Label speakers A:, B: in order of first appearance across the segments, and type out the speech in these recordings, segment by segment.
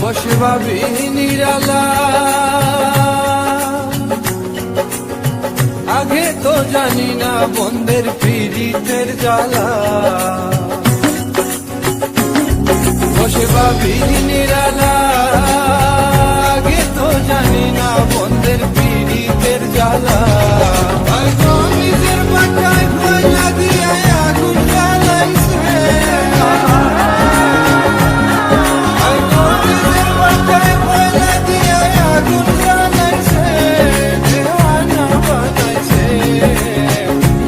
A: বসে ভাবি নিরালা, আগে তো জানি না বন্ধের পীড়িতের জ্বালা। বসে ভাবি নিরালা, আগে তো জানি না বন্ধের পীড়িতের জ্বালা। নিজের বাটায় কয়লা দিয়ে আগুন জ্বালাইছে, নিজের বাটায় কয়লা দিয়ে আগুন জ্বালাইছে, দেওয়ানা বানাইছে।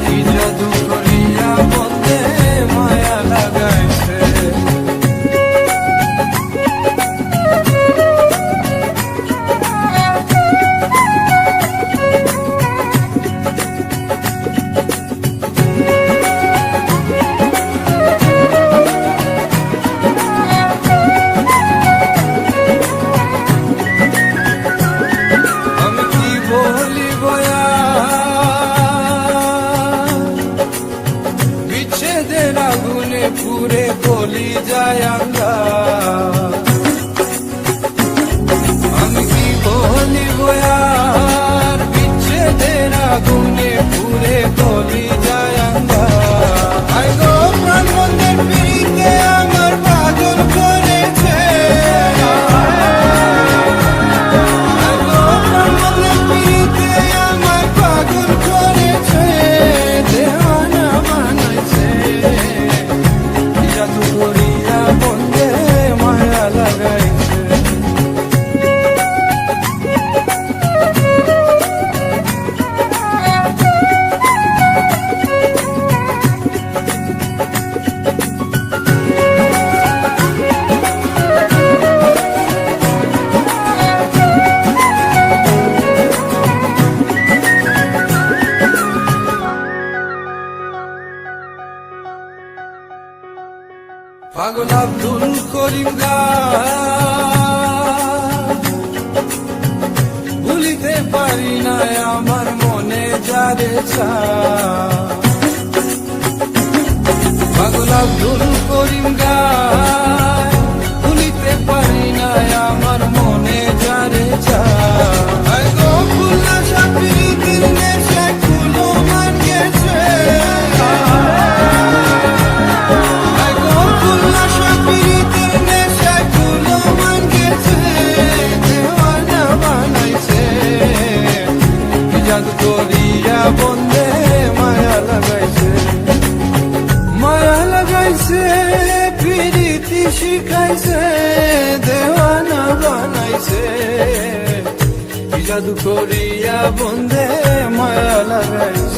A: কি জাদু করিয়া বন্ধে মায়া লাগাইছে। বিচ্ছেদের আগুনে পুরে গলি যায় আঙ্গা, আমি কি বলিব আর বিচ্ছেদের আগুনে পুরে গলি যায় আঙ্গা। আই গো প্রাণ বন্ধের পিড়িতে আমার পাগল করেছে, আই গো প্রাণ বন্ধের পিড়িতে আমার পাগল করেছে, দেওয়ানা বানাইছে। জাদু করিয়া বন্ধে মায়া লাগাইছে। পাগল আব্দুল করিম ভুলিতে পারি না আমার মনে যারে পাগল আব্দুল করিম ভুলিতে পারি না আমার মনে যারে জাদু করিয়া বন্ধে মায়া লাগাইছে, মায়া লাগাইছে, প্রীতি শিখাইছে, দেওয়ানা বানাইছে। জাদু করিয়া বন্ধে মায়া লাগাইছে।